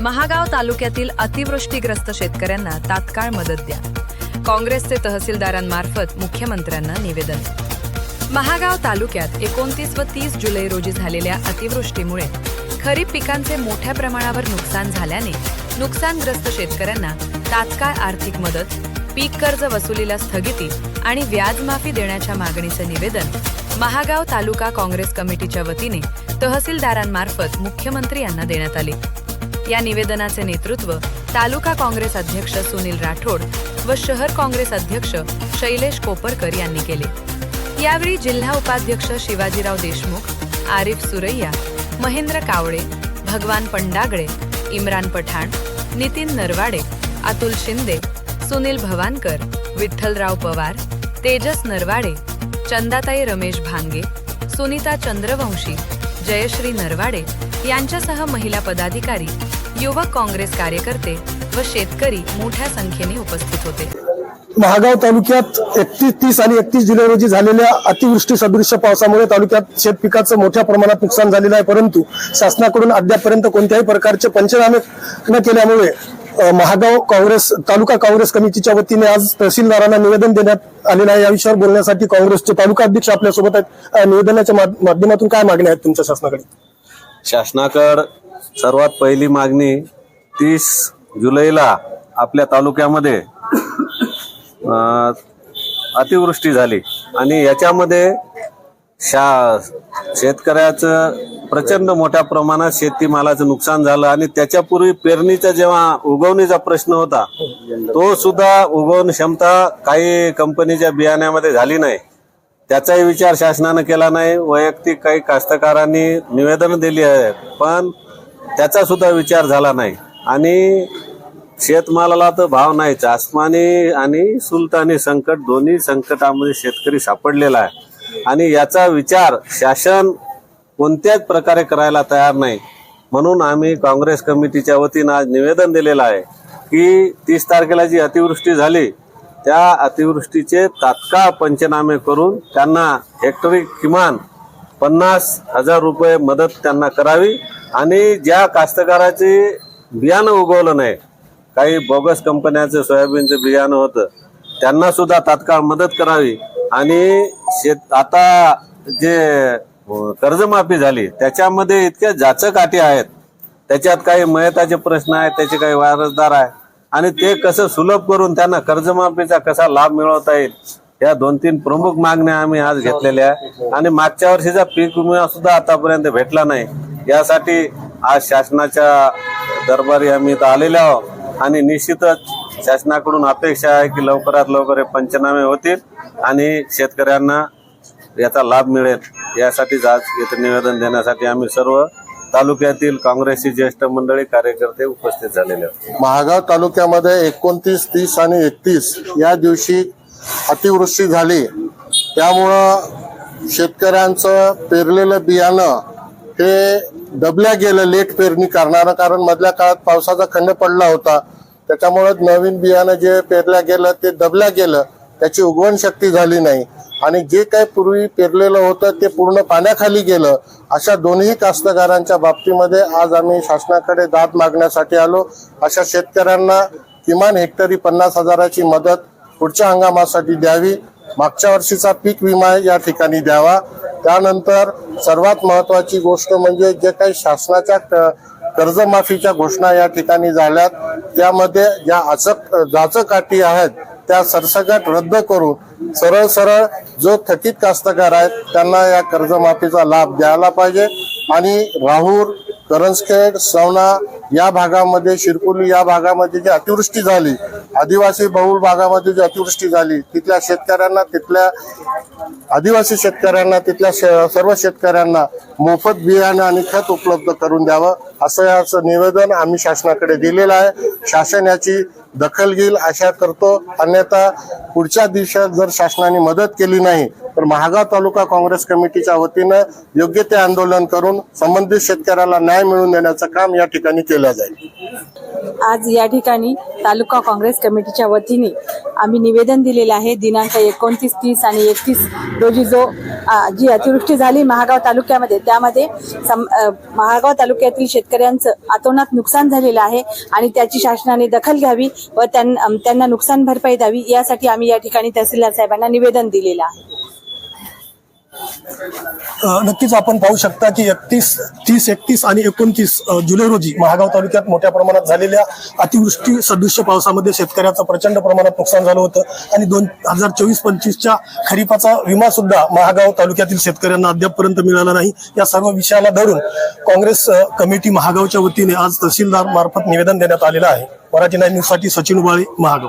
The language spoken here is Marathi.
महागाव तालुक्यातील अतिवृष्टीग्रस्त शेतकऱ्यांना तात्काळ मदत द्या. काँग्रेसचे तहसीलदारांमार्फत मुख्यमंत्र्यांना निवेदन. महागाव तालुक्यात 29 व 30 जुलै रोजी झालेल्या अतिवृष्टीमुळे खरीप पिकांचे मोठ्या प्रमाणावर नुकसान झाल्याने नुकसानग्रस्त शेतकऱ्यांना तात्काळ आर्थिक मदत, पीक कर्ज वसुलीला स्थगिती आणि व्याजमाफी देण्याच्या मागणीचे निवेदन महागाव तालुका काँग्रेस कमिटीच्या वतीने तहसीलदारांमार्फत मुख्यमंत्री यांना देण्यात आले. या निवेदनाचे नेतृत्व तालुका काँग्रेस अध्यक्ष सुनील राठोड व शहर काँग्रेस अध्यक्ष शैलेश कोपरकर यांनी केले. यावेळी जिल्हा उपाध्यक्ष शिवाजीराव देशमुख, आरिफ सुरैया, महेंद्र कावळे, भगवान पंडागळे, इम्रान पठाण, नितीन नरवाडे, अतुल शिंदे, सुनील भवानकर, विठ्ठलराव पवार, तेजस नरवाडे, चंदाताई रमेश भांगे, सुनीता चंद्रवंशी, जयश्री नरवाडे यांच्यासह महिला पदाधिकारी, युवक काँग्रेस कार्यकर्ते व शेतकरी मोठ्या संख्येने उपस्थित होते. महागाव तालुक्यात 30 आणि 31 जुलै रोजी झालेल्या अतिवृष्टी सदृश्य पावसामुळे तालुक्यात शेतपिकाचं मोठ्या प्रमाणात नुकसान झालेलं आहे. परंतु शासनाकडून अद्यापपर्यंत कोणत्याही प्रकारचे पंचनामे न केल्यामुळे महागाव काँग्रेस तालुका काँग्रेस कमिटीच्या वतीने आज तहसीलदारांना निवेदन देण्यात आलेलं आहे. या विषयावर बोलण्यासाठी काँग्रेसचे तालुका अध्यक्ष आपल्यासोबत आहेत. निवेदनाच्या माध्यमातून काय मागण्या आहेत तुमच्या शासनाकडे? शासनाकडे सर्वात पहिली मागणी 30 जुलैला आपल्या तालुक्यामध्ये अतिवृष्टी झाली आणि याच्यामध्ये शेतकऱ्याचं प्रचंड मोठ्या प्रमाणात शेतीमालाचं नुकसान झालं आणि त्याच्यापूर्वी पेरणीचा जेव्हा उगवणीचा प्रश्न होता तो सुद्धा उगवण क्षमता काही कंपनीच्या बियाण्यामध्ये झाली नाही. त्याचाही विचार शासनानं केला नाही. वैयक्तिक काही कास्तकारांनी निवेदन दिली आहेत पण त्याचा सुद्धा विचार झाला नाही आणि शेतमालाला तर भाव नाहीच. आसमानी आणि सुलतानी संकट दोन्ही संकटामध्ये शेतकरी सापडलेला आहे आणि याचा विचार शासन कोणत्याच प्रकारे करायला तयार नाही. म्हणून आम्ही काँग्रेस कमिटीच्या वतीनं आज निवेदन दिलेलं आहे की 30 तारखेला जी अतिवृष्टी झाली त्या अतिवृष्टीचे तात्काळ पंचनामे करून त्यांना हेक्टरी किमान 50,000 रुपये मदत त्यांना करावी आणि ज्या कास्तकाराचे बियाणं उगवलं नाही, काही बोगस कंपन्याचं सोयाबीनचं बियाणं होतं, त्यांना सुद्धा तात्काळ मदत करावी आणि आता जे कर्जमाफी झाली त्याच्यामध्ये इतक्या जाचक अटी आहेत, त्याच्यात काही मयताचे प्रश्न आहेत, त्याचे काही वारसदार आहे आणि ते कसं सुलभ करून त्यांना कर्जमाफीचा कसा लाभ मिळवता येईल या 2-3 प्रमुख मागण्या आम्ही आज घेतलेल्या आहे. आणि मागच्या वर्षीचा पीक विमा सुद्धा आतापर्यंत भेटला नाही. यासाठी आज शासनाच्या दरबारी आम्ही इथं आलेले आहोत आणि निश्चितच शासनाकडून अपेक्षा आहे की लवकरात लवकर हे पंचनामे होतील आणि शेतकऱ्यांना याचा लाभ मिळेल. यासाठी आज इथे निवेदन देण्यासाठी आम्ही सर्व तालुक्यातील काँग्रेसची ज्येष्ठ मंडळी कार्यकर्ते उपस्थित झालेले आहेत. महागाव तालुक्यामध्ये 29, 30 आणि 31 या दिवशी अतिवृष्टी झाली. त्यामुळं शेतकऱ्यांचं पेरलेलं बियाणं हे दबल्या गेलं, लेट पेरणी करणारं, कारण मधल्या काळात पावसाचा खंड पडला होता. त्याच्यामुळे नवीन बियाणं जे पेरल्या गेलं ते दबल्या गेलं, त्याची उगवण शक्ती झाली नाही आणि जे काही पूर्वी पेरलेलं होतं ते पूर्ण पाण्याखाली गेलं. अशा दोन्ही कास्तकारांच्या बाबतीमध्ये आज आम्ही शासनाकडे दाद मागण्यासाठी आलो. अशा शेतकऱ्यांना किमान हेक्टरी 50,000ची मदत पुढच्या हंगामासाठी द्यावी. मागच्या वर्षीचा पीक विमा या ठिकाणी द्यावा. त्यानंतर सर्वात महत्वाची गोष्ट म्हणजे जे काही शासनाच्या कर्जमाफीच्या घोषणा या ठिकाणी झाल्यात त्यामध्ये ज्या जाचक अटी आहेत त्या सरसकट रद्द करून सरळ जो थकीत कास्तकार आहेत त्यांना या कर्जमाफीचा लाभ द्यायला पाहिजे. आणि राहूर, करंजखेड, सवना या भागामध्ये, शिरपुली या भागामध्ये जी अतिवृष्टी झाली, आदिवासी बहुल भागामध्ये जी अतिवृष्टी झाली, तिथल्या शेतकऱ्यांना, तिथल्या आदिवासी शेतकऱ्यांना, तिथल्या सर्व शेतकऱ्यांना मोफत बियाणं आणि खत उपलब्ध करून द्यावं असं याचं निवेदन आम्ही शासनाकडे दिलेलं आहे. शासन याची दखल घेईल आशा करतो. अन्यथा पुढच्या दिवसात जर शासनाने मदत केली नाही तर महागाव तालुका काँग्रेस कमिटीच्या वतीनं योग्य ते आंदोलन करून संबंधित शेतकऱ्याला न्याय मिळवून देण्याचं काम या ठिकाणी केलं जाईल। आज या ठिकाणी तालुका काँग्रेस कमिटीच्या वतीने आम्ही निवेदन दिलेले आहे। दिनांक 29, 30 आणि 31 रोजी जी अतिवृष्टी झाली महागाव तालुक्यामध्ये, त्यामध्ये महागाव तालुक्यातील शेतकऱ्यांचं अतोनात नुकसान झालेलं आहे आणि त्याची शासनाने दखल घ्यावी व त्यांना नुकसान भरपाई द्यावी, यासाठी आम्ही या ठिकाणी तहसीलदार साहेबांना निवेदन दिलेलं आहे। नक्कीच आपण पाहू शकता की 31, 30, 31 आणि 29 जुलै रोजी महागाव तालुक्यात मोठ्या प्रमाणात झालेल्या अतिवृष्टी सदृश्य पावसामध्ये शेतकऱ्याचं प्रचंड प्रमाणात नुकसान झालं होतं आणि 2024-25च्या खरीपाचा विमा सुद्धा महागाव तालुक्यातील शेतकऱ्यांना अद्यापपर्यंत मिळाला नाही। या सर्व विषयाला धरून काँग्रेस कमिटी महागावच्या वतीने आज तहसीलदार मार्फत निवेदन देण्यात आलेलं आहे। मराठी 9 न्यूजसाठी सचिन उबाळे, महागाव।